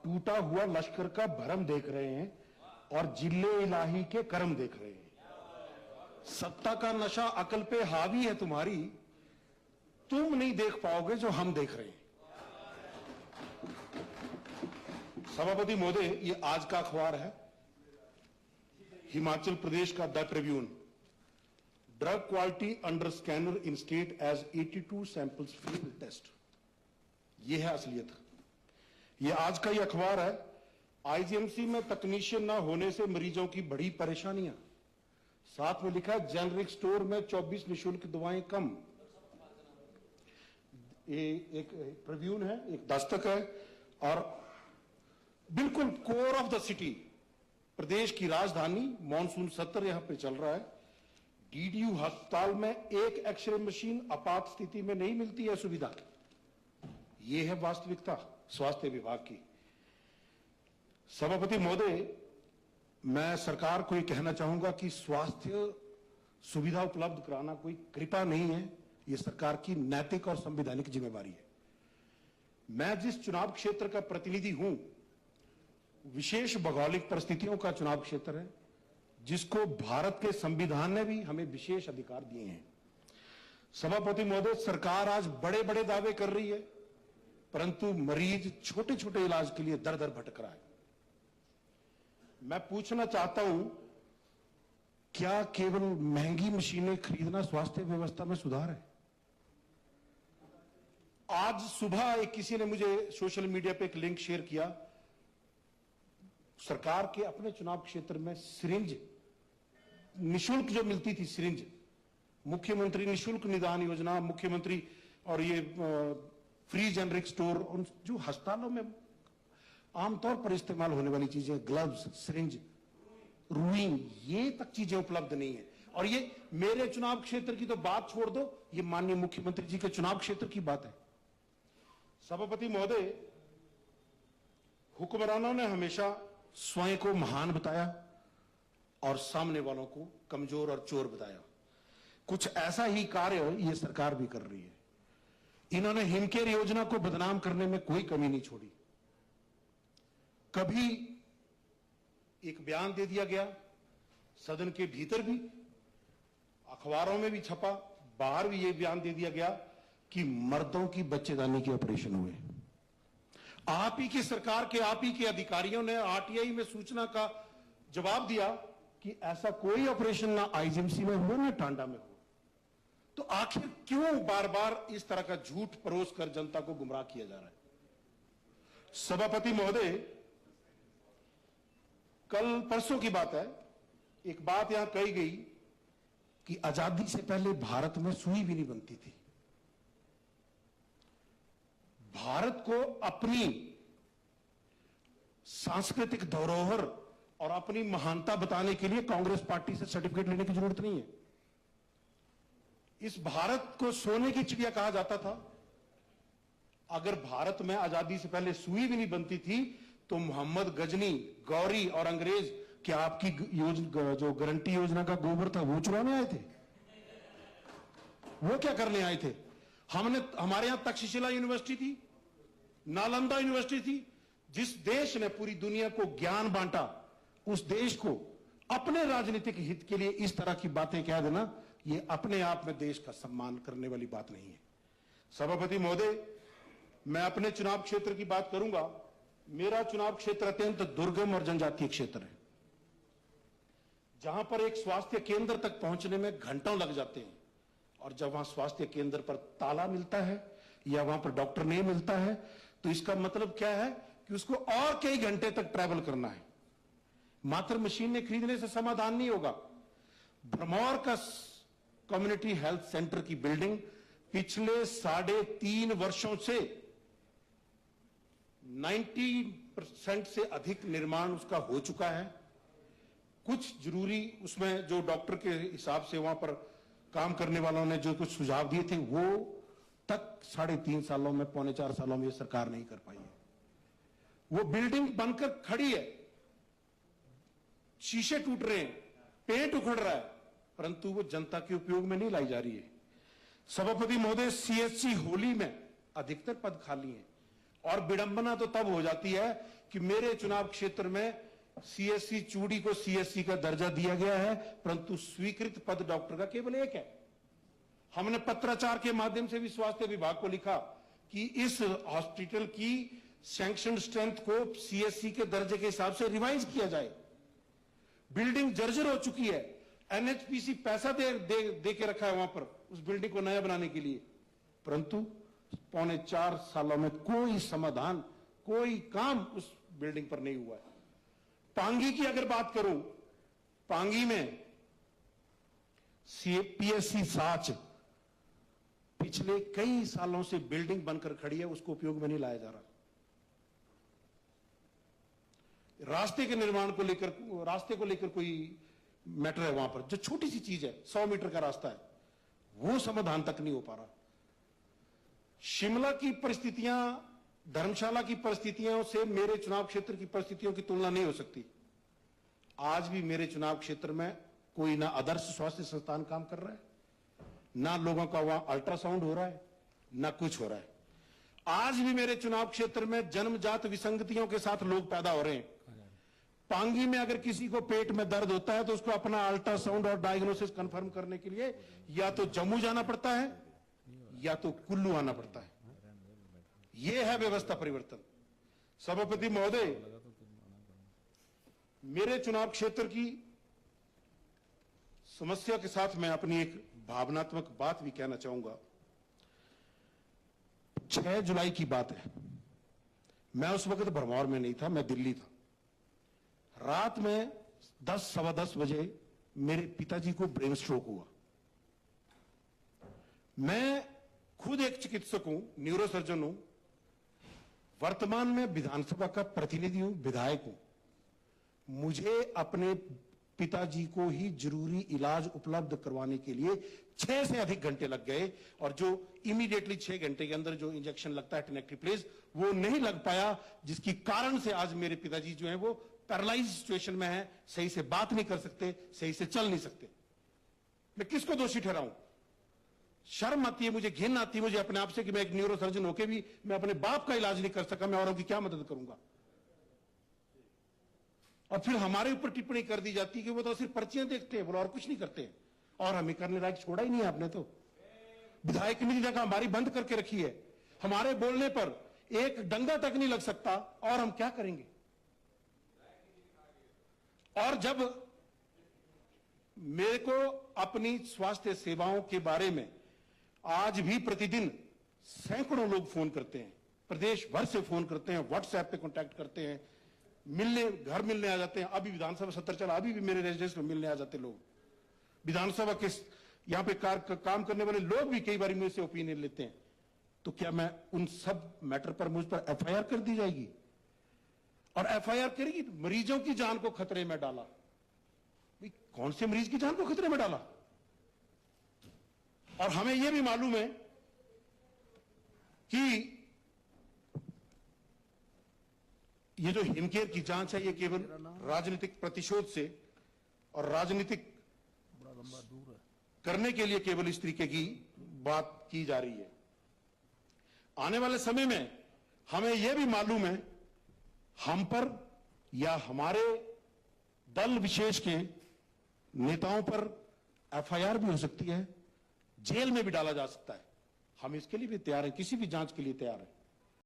टूटा हुआ लश्कर का भरम देख रहे हैं और जिले इलाही के कर्म देख रहे हैं। सत्ता का नशा अकल पे हावी है तुम्हारी, तुम नहीं देख पाओगे जो हम देख रहे हैं। सभापति महोदय, ये आज का अखबार है, हिमाचल प्रदेश का the Tribune. Drug quality under scanner in state as 82 samples field test. ये है असलियत। ये आज का ही अखबार है। आईजीएमसी में तकनीशियन ना होने से मरीजों की बड़ी परेशानियां। साथ में लिखा है जेनरिक स्टोर में 24 निःशुल्क दवाएं कम। ये एक ट्रिब्यून है, एक दस्तक है, और बिल्कुल कोर ऑफ द सिटी, प्रदेश की राजधानी, मॉनसून सत्र यहां पे चल रहा है। डीडीयू अस्पताल में एक एक्सरे मशीन आपात स्थिति में नहीं मिलती है सुविधा। यह है वास्तविकता स्वास्थ्य विभाग की। सभापति महोदय, मैं सरकार को यह कहना चाहूंगा कि स्वास्थ्य सुविधा उपलब्ध कराना कोई कृपा नहीं है, यह सरकार की नैतिक और संवैधानिक जिम्मेवारी है। मैं जिस चुनाव क्षेत्र का प्रतिनिधि हूं, विशेष भौगोलिक परिस्थितियों का चुनाव क्षेत्र है, जिसको भारत के संविधान ने भी हमें विशेष अधिकार दिए हैं। सभापति महोदय, सरकार आज बड़े बड़े दावे कर रही है, परंतु मरीज छोटे छोटे इलाज के लिए दर दर भटक रहा है। मैं पूछना चाहता हूं, क्या केवल महंगी मशीनें खरीदना स्वास्थ्य व्यवस्था में सुधार है? आज सुबह एक किसी ने मुझे सोशल मीडिया पे एक लिंक शेयर किया। सरकार के अपने चुनाव क्षेत्र में सिरिंज निशुल्क जो मिलती थी, सिरिंज, मुख्यमंत्री निशुल्क निदान योजना, मुख्यमंत्री, और ये फ्री जेनरिक स्टोर, उन जो अस्पतालों में आमतौर पर इस्तेमाल होने वाली चीजें, ग्लव्स, सिरिंज, रुई, ये तक चीजें उपलब्ध नहीं है। और ये मेरे चुनाव क्षेत्र की तो बात छोड़ दो, ये माननीय मुख्यमंत्री जी के चुनाव क्षेत्र की बात है। सभापति महोदय, हुक्मरानों ने हमेशा स्वयं को महान बताया और सामने वालों को कमजोर और चोर बताया। कुछ ऐसा ही कार्य ये सरकार भी कर रही है। इन्होंने हिमकेयर योजना को बदनाम करने में कोई कमी नहीं छोड़ी। कभी एक बयान दे दिया गया, सदन के भीतर भी, अखबारों में भी छपा, बाहर भी ये बयान दे दिया गया कि मर्दों की बच्चेदानी के ऑपरेशन हुए। आप ही की सरकार के, आप ही के अधिकारियों ने आरटीआई में सूचना का जवाब दिया कि ऐसा कोई ऑपरेशन ना आईजीएमसी में हो ना टांडा में हो। तो आखिर क्यों बार बार इस तरह का झूठ परोस कर जनता को गुमराह किया जा रहा है? सभापति महोदय, कल परसों की बात है, एक बात यहां कही गई कि आजादी से पहले भारत में सुई भी नहीं बनती थी। भारत को अपनी सांस्कृतिक धरोहर और अपनी महानता बताने के लिए कांग्रेस पार्टी से सर्टिफिकेट लेने की जरूरत नहीं है। इस भारत को सोने की चिड़िया कहा जाता था। अगर भारत में आजादी से पहले सुई भी नहीं बनती थी तो मोहम्मद गजनी, गौरी और अंग्रेज क्या आपकी जो गारंटी योजना का गोबर था वो चुराने आए थे? वो क्या करने आए थे? हमारे यहां तक्षशिला यूनिवर्सिटी थी, नालंदा यूनिवर्सिटी थी। जिस देश ने पूरी दुनिया को ज्ञान बांटा, उस देश को अपने राजनीतिक हित के लिए इस तरह की बातें कह देना, यह अपने आप में देश का सम्मान करने वाली बात नहीं है। सभापति महोदय, मैं अपने चुनाव क्षेत्र की बात करूंगा। मेरा चुनाव क्षेत्र अत्यंत दुर्गम और जनजातीय क्षेत्र है, जहां पर एक स्वास्थ्य केंद्र तक पहुंचने में घंटों लग जाते हैं। और जब वहां स्वास्थ्य केंद्र पर ताला मिलता है या वहां पर डॉक्टर नहीं मिलता है, तो इसका मतलब क्या है कि उसको और कई घंटे तक ट्रैवल करना है। मात्र मशीनें खरीदने से समाधान नहीं होगा। भरमौर का कम्युनिटी हेल्थ सेंटर की बिल्डिंग पिछले 3.5 वर्षों से 90% से अधिक निर्माण उसका हो चुका है। कुछ जरूरी उसमें जो डॉक्टर के हिसाब से वहां पर काम करने वालों ने जो कुछ सुझाव दिए थे, वो तक 3.5 सालों में, 3.25 सालों में ये सरकार नहीं कर पाई है। वो बिल्डिंग बनकर खड़ी है, शीशे टूट रहे हैं, पेंट उखड़ रहा है, परंतु वो जनता के उपयोग में नहीं लाई जा रही है। सभापति महोदय, सीएचसी होली में अधिकतर पद खाली हैं और विडंबना तो तब हो जाती है कि मेरे चुनाव क्षेत्र में सीएससी चूड़ी को सीएससी का दर्जा दिया गया है, परंतु स्वीकृत पद डॉक्टर का केवल एक है। हमने पत्राचार के माध्यम से भी स्वास्थ्य विभाग को लिखा कि इस हॉस्पिटल की सैंक्शन स्ट्रेंथ को सीएससी के दर्जे के हिसाब से रिवाइज किया जाए। बिल्डिंग जर्जर हो चुकी है, एनएचपीसी पैसा दे के रखा है वहां पर उस बिल्डिंग को नया बनाने के लिए, परंतु पौने 4 सालों में कोई समाधान, कोई काम उस बिल्डिंग पर नहीं हुआ है। पांगी की अगर बात करूं, पांगी में पीएससी साच पिछले कई सालों से बिल्डिंग बनकर खड़ी है, उसको उपयोग में नहीं लाया जा रहा। रास्ते के निर्माण को लेकर, रास्ते को लेकर कोई मैटर है वहां पर, जो छोटी सी चीज है, 100 मीटर का रास्ता है, वो समाधान तक नहीं हो पा रहा। शिमला की परिस्थितियां, धर्मशाला की परिस्थितियों से मेरे चुनाव क्षेत्र की परिस्थितियों की तुलना नहीं हो सकती। आज भी मेरे चुनाव क्षेत्र में कोई ना आदर्श स्वास्थ्य संस्थान काम कर रहा है, ना लोगों का वहां अल्ट्रासाउंड हो रहा है, ना कुछ हो रहा है। आज भी मेरे चुनाव क्षेत्र में जन्मजात विसंगतियों के साथ लोग पैदा हो रहे हैं। पांगी में अगर किसी को पेट में दर्द होता है तो उसको अपना अल्ट्रासाउंड और डायग्नोसिस कंफर्म करने के लिए या तो जम्मू जाना पड़ता है या तो कुल्लू आना पड़ता है। यह है व्यवस्था परिवर्तन। सभापति महोदय, मेरे चुनाव क्षेत्र की समस्या के साथ मैं अपनी एक भावनात्मक बात भी कहना चाहूंगा। 6 जुलाई की बात है, मैं उस वक्त भरमौर में नहीं था, मैं दिल्ली था। रात में 10 सवा 10 बजे मेरे पिताजी को ब्रेन स्ट्रोक हुआ। मैं खुद एक चिकित्सक हूं, न्यूरोसर्जन हूं, वर्तमान में विधानसभा का प्रतिनिधि हूं, विधायक हूं। मुझे अपने पिताजी को ही जरूरी इलाज उपलब्ध करवाने के लिए 6 से अधिक घंटे लग गए, और जो इमीडिएटली 6 घंटे के अंदर जो इंजेक्शन लगता है टेनेक्टिप्लेज, वो नहीं लग पाया, जिसकी कारण से आज मेरे पिताजी जो हैं वो पैरालाइज सिचुएशन में है, सही से बात नहीं कर सकते, सही से चल नहीं सकते। मैं किसको दोषी ठहराऊं? शर्म आती है मुझे, घिन आती है मुझे अपने आप से कि मैं एक न्यूरोसर्जन होकर भी मैं अपने बाप का इलाज नहीं कर सका, मैं औरों की क्या मदद करूंगा? और फिर हमारे ऊपर टिप्पणी कर दी जाती है कि वो तो सिर्फ पर्चियां देखते हैं, बोलो और कुछ नहीं करते हैं। और हमें करने लायक छोड़ा ही नहीं है आपने तो। विधायक की जगह हमारी बंद करके रखी है, हमारे बोलने पर एक डंगा तक नहीं लग सकता, और हम क्या करेंगे? और जब मेरे को अपनी स्वास्थ्य सेवाओं के बारे में आज भी प्रतिदिन सैकड़ों लोग फोन करते हैं, प्रदेश भर से फोन करते हैं, व्हाट्सएप पे कांटेक्ट करते हैं, घर मिलने आ जाते हैं। अभी विधानसभा सत्र चला, अभी भी मेरे रेजिडेंस में मिलने आ जाते लोग। विधानसभा के यहां पे काम करने वाले लोग भी कई बार मुझसे ओपिनियन लेते हैं। तो क्या मैं उन सब मैटर पर मुझ पर एफआईआर कर दी जाएगी? और एफआईआर करेगी तो मरीजों की जान को खतरे में डाला। भाई कौन से मरीज की जान को खतरे में डाला? और हमें यह भी मालूम है कि ये जो हिमकेयर की जांच है, ये केवल राजनीतिक प्रतिशोध से और राजनीतिक करने के लिए केवल इस तरीके की बात की जा रही है। आने वाले समय में हमें यह भी मालूम है, हम पर या हमारे दल विशेष के नेताओं पर एफआईआर भी हो सकती है, जेल में भी डाला जा सकता है। हम इसके लिए भी तैयार हैं, किसी भी जांच के लिए तैयार हैं।